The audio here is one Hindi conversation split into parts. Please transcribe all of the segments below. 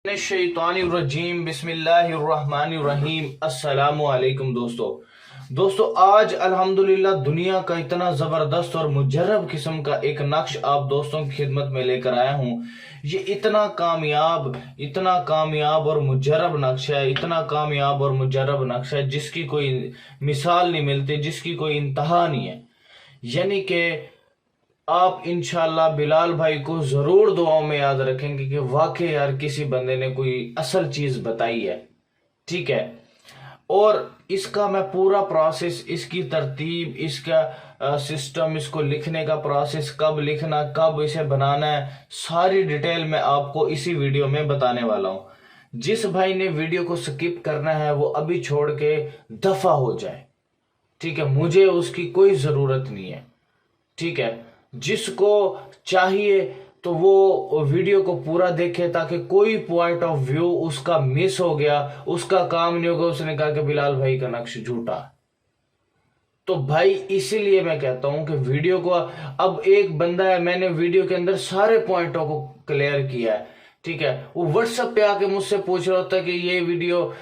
शैतानिर्रजीम बिस्मिल्लाहिर्रहमानिर्रहीम। अस्सलामु अलैकुम दोस्तों आज अल्हम्दुलिल्लाह दुनिया का इतना ज़बरदस्त और मुजर्रब किस्म का एक नक्श आप दोस्तों की खिदमत में लेकर आया हूँ। ये इतना कामयाब और मुजर्रब नक्श है, इतना कामयाब और मुजर्रब नक्श है जिसकी कोई मिसाल नहीं मिलती, जिसकी कोई इंतहा नहीं है। यानी कि आप इंशाल्लाह बिलाल भाई को जरूर दुआओं में याद रखेंगे कि वाकई यार किसी बंदे ने कोई असल चीज बताई है। ठीक है, और इसका मैं पूरा प्रोसेस, इसकी तरतीब, इसका सिस्टम, इसको लिखने का प्रोसेस, कब लिखना, कब इसे बनाना है, सारी डिटेल मैं आपको इसी वीडियो में बताने वाला हूं। जिस भाई ने वीडियो को स्किप करना है वो अभी छोड़ के दफा हो जाए। ठीक है, मुझे उसकी कोई जरूरत नहीं है। ठीक है, जिसको चाहिए तो वो वीडियो को पूरा देखे ताकि कोई पॉइंट ऑफ व्यू उसका मिस हो गया, उसका काम नहीं होगा, उसने कहा कि बिलाल भाई का नक्श झूठा। तो भाई इसीलिए मैं कहता हूं कि वीडियो को, अब एक बंदा है, मैंने वीडियो के अंदर सारे पॉइंटों को क्लियर किया है। ठीक है, वो व्हाट्सएप पे आके मुझसे पूछ रहा होता है कि ये वीडियो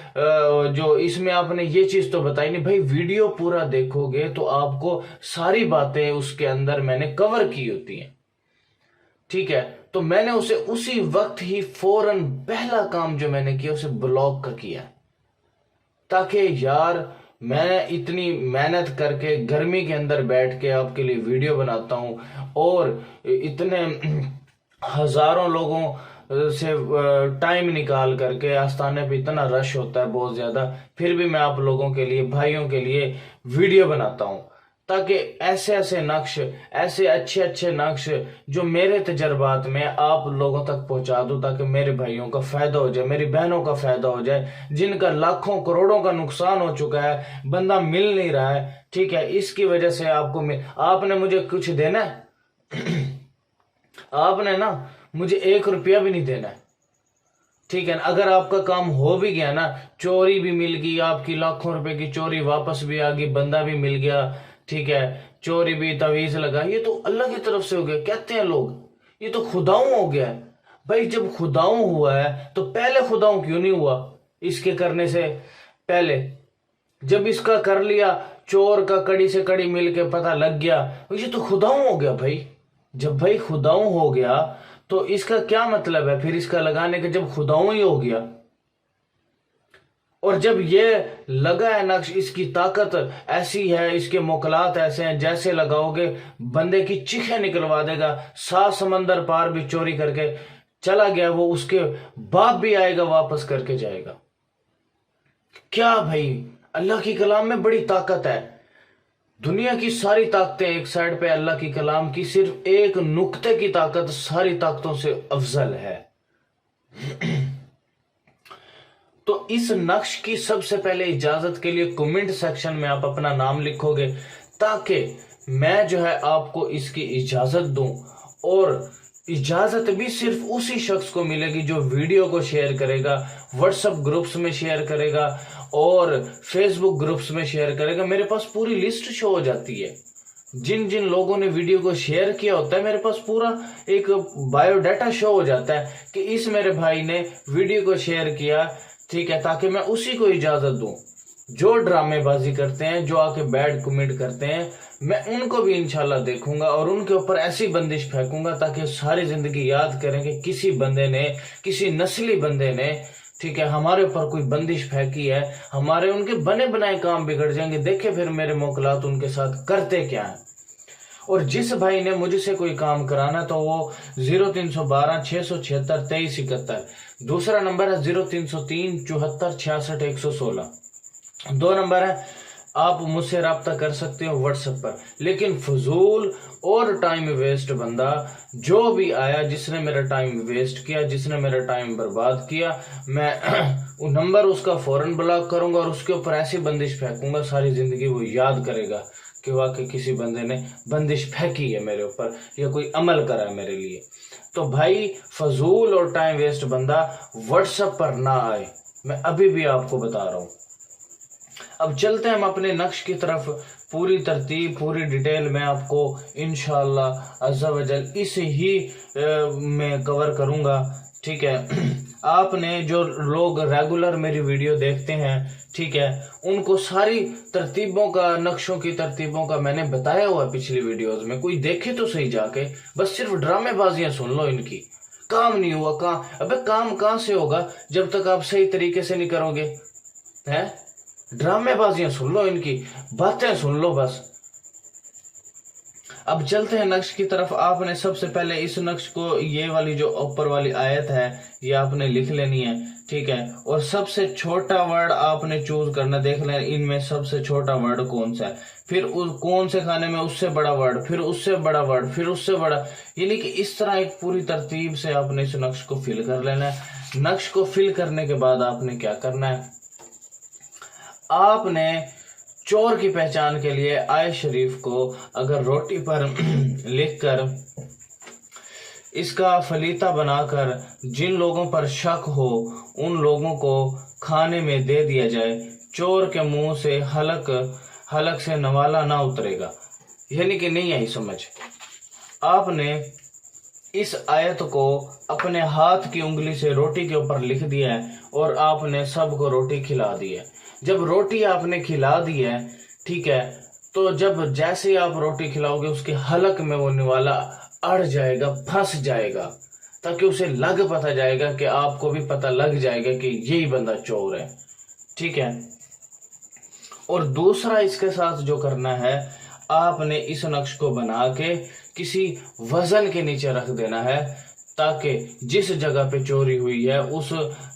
जो इसमें आपने ये चीज तो बताई नहीं। भाई वीडियो पूरा देखोगे तो आपको सारी बातें उसके अंदर मैंने कवर की होती हैं। ठीक है, तो मैंने उसे उसी वक्त ही फौरन पहला काम जो मैंने किया उसे ब्लॉक का किया, ताकि यार मैं इतनी मेहनत करके गर्मी के अंदर बैठ के आपके लिए वीडियो बनाता हूं और इतने हजारों लोगों से टाइम निकाल करके, आस्थाने पे इतना रश होता है बहुत ज्यादा, फिर भी मैं आप लोगों के लिए, भाइयों के लिए वीडियो बनाता हूं ताकि ऐसे ऐसे नक्श, ऐसे अच्छे अच्छे नक्श जो मेरे तजर्बात में आप लोगों तक पहुंचा दूं, ताकि मेरे भाइयों का फायदा हो जाए, मेरी बहनों का फायदा हो जाए, जिनका लाखों करोड़ों का नुकसान हो चुका है, बंदा मिल नहीं रहा है। ठीक है, इसकी वजह से आपने मुझे कुछ देना है आपने ना मुझे 1 रुपया भी नहीं देना है। ठीक है, अगर आपका काम हो भी गया ना, चोरी भी मिल गई, आपकी लाखों रुपए की चोरी वापस भी आ गई, बंदा भी मिल गया, ठीक है, चोरी भी, तवीज लगा, ये तो अल्लाह की तरफ से हो गया। कहते हैं लोग ये तो खुदाऊं हो गया है। भाई जब खुदाऊं हुआ है तो पहले खुदाऊं क्यों नहीं हुआ? इसके करने से पहले जब इसका कर लिया, चोर का कड़ी से कड़ी मिल के पता लग गया, ये तो खुदाऊं हो गया। भाई जब भाई खुदाऊं हो गया तो इसका क्या मतलब है फिर इसका लगाने का, जब खुदाऊं ही हो गया। और जब ये लगा है नक्श, इसकी ताकत ऐसी है, इसके मोकलात ऐसे हैं, जैसे लगाओगे बंदे की चीखें निकलवा देगा। 7 समंदर पार भी चोरी करके चला गया वो, उसके बाप भी आएगा, वापस करके जाएगा। क्या भाई, अल्लाह की कलाम में बड़ी ताकत है। दुनिया की सारी ताकतें एक साइड पे, अल्लाह की कलाम की सिर्फ एक नुक्ते की ताकत सारी ताकतों से अफजल है। तो इस नक्श की सबसे पहले इजाजत के लिए कमेंट सेक्शन में आप अपना नाम लिखोगे, ताकि मैं जो है आपको इसकी इजाजत दूं। और इजाजत भी सिर्फ उसी शख्स को मिलेगी जो वीडियो को शेयर करेगा, व्हाट्सएप ग्रुप्स में शेयर करेगा और फेसबुक ग्रुप्स में शेयर करेगा। मेरे पास पूरी लिस्ट शो हो जाती है, जिन जिन लोगों ने वीडियो को शेयर किया होता है, मेरे पास पूरा एक बायोडाटा शो हो जाता है कि इस मेरे भाई ने वीडियो को शेयर किया। ठीक है, ताकि मैं उसी को इजाजत दूं। जो ड्रामेबाजी करते हैं, जो आके बैड कमेंट करते हैं, मैं उनको भी इंशाल्लाह देखूंगा और उनके ऊपर ऐसी बंदिश फेंकूंगा ताकि सारी जिंदगी याद करें कि किसी बंदे ने, किसी नस्ली बंदे ने, ठीक है, हमारे ऊपर कोई बंदिश फेंकी है, हमारे उनके बने बनाए काम बिगड़ जाएंगे। देखे फिर मेरे मोकलात उनके साथ करते क्या है। और जिस भाई ने मुझसे कोई काम कराना तो वो 0312 676 2371, दूसरा नंबर है 0303 74 66 116, 2 नंबर है। आप मुझसे रब्ता कर सकते हो व्हाट्सएप पर। लेकिन फजूल और टाइम वेस्ट बंदा जो भी आया, जिसने मेरा टाइम वेस्ट किया, जिसने मेरा टाइम बर्बाद किया, मैं वो नंबर उसका फौरन ब्लॉक करूंगा और उसके ऊपर ऐसी बंदिश फेंकूंगा, सारी जिंदगी वो याद करेगा कि वाकई किसी बंदे ने बंदिश फेंकी है मेरे ऊपर या कोई अमल करा है मेरे लिए। तो भाई फजूल और टाइम वेस्ट बंदा व्हाट्सएप पर ना आए, मैं अभी भी आपको बता रहा हूं। अब चलते हैं हम अपने नक्श की तरफ। पूरी तरतीब, पूरी डिटेल मैं आपको इंशाअल्लाह अज़्ज़ा वजल इस ही में कवर करूंगा। ठीक है, आपने जो लोग रेगुलर मेरी वीडियो देखते हैं, ठीक है, उनको सारी तरतीबों का, नक्शों की तरतीबों का मैंने बताया हुआ है पिछली वीडियोस में। कोई देखे तो सही जाके, बस सिर्फ ड्रामेबाजियां सुन लो इनकी। काम नहीं हुआ, काम, अबे काम कहां से होगा जब तक आप सही तरीके से नहीं करोगे, हैं? ड्रामेबाजियां सुन लो इनकी, बातें सुन लो बस। अब चलते हैं नक्श की तरफ। आपने सबसे पहले इस नक्श को, ये वाली जो ऊपर वाली आयत है, ये आपने लिख लेनी है, ठीक है। और सबसे छोटा वर्ड आपने चूज करना, देख लें इनमें सबसे छोटा वर्ड कौन सा है, फिर कौन से खाने में उससे बड़ा वर्ड, फिर उससे बड़ा वर्ड, फिर उससे बड़ा, यानी कि इस तरह एक पूरी तरतीब से आपने इस नक्श को फिल कर लेना है। नक्श को फिल करने के बाद आपने क्या करना है, आपने चोर की पहचान के लिए आय शरीफ को अगर रोटी पर लिखकर इसका फलीता बनाकर जिन लोगों पर शक हो उन लोगों को खाने में दे दिया जाए, चोर के मुंह से हलक से नवाला ना उतरेगा। यानी कि नहीं आई समझ। आपने इस आयत को अपने हाथ की उंगली से रोटी के ऊपर लिख दिया है और आपने सबको रोटी खिला दी है। जब रोटी आपने खिला दी है, ठीक है, तो जब जैसे आप रोटी खिलाओगे उसके हलक में वो निवाला अड़ जाएगा, फंस जाएगा, ताकि उसे लग पता जाएगा कि आपको भी पता लग जाएगा कि यही बंदा चोर है, ठीक है। और दूसरा इसके साथ जो करना है, आपने इस नक्श को बना के किसी वजन के नीचे रख देना है, ताकि जिस जगह पे चोरी हुई है उस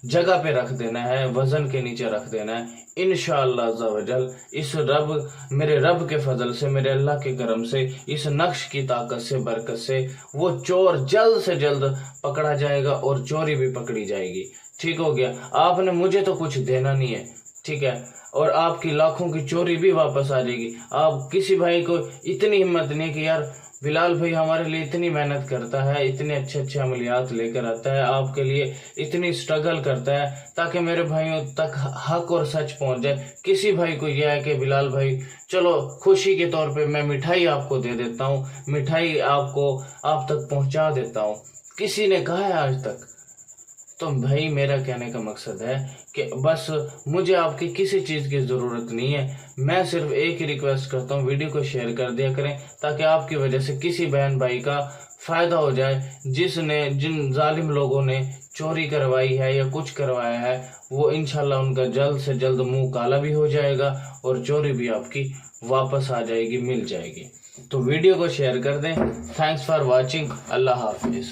जगह पे रख देना है, वजन के नीचे रख देना है। इंशाअल्लाह अज़्ज़ा वजल इस मेरे रब के फजल से, मेरे अल्लाह के करम से, इस नक्श की ताकत से, बरकत से वो चोर जल्द से जल्द पकड़ा जाएगा और चोरी भी पकड़ी जाएगी। ठीक हो गया। आपने मुझे तो कुछ देना नहीं है, ठीक है, और आपकी लाखों की चोरी भी वापस आ जाएगी। आप किसी भाई को इतनी हिम्मत नहीं कि यार बिलाल भाई हमारे लिए इतनी मेहनत करता है, इतने अच्छे अच्छे अमलियात लेकर आता है, आपके लिए इतनी स्ट्रगल करता है ताकि मेरे भाइयों तक हक और सच पहुंच जाए। किसी भाई को यह है कि बिलाल भाई चलो खुशी के तौर पे मैं मिठाई आपको दे देता हूँ, मिठाई आपको आप तक पहुंचा देता हूँ, किसी ने कहा है आज तक? तो भाई मेरा कहने का मकसद है कि बस मुझे आपकी किसी चीज़ की ज़रूरत नहीं है। मैं सिर्फ एक ही रिक्वेस्ट करता हूँ, वीडियो को शेयर कर दिया करें ताकि आपकी वजह से किसी बहन भाई का फ़ायदा हो जाए जिन जालिम लोगों ने चोरी करवाई है या कुछ करवाया है, वो इंशाल्लाह उनका जल्द से जल्द मुंह काला भी हो जाएगा और चोरी भी आपकी वापस आ जाएगी, मिल जाएगी। तो वीडियो को शेयर कर दें। Thanks for watching. अल्लाह हाफिज़।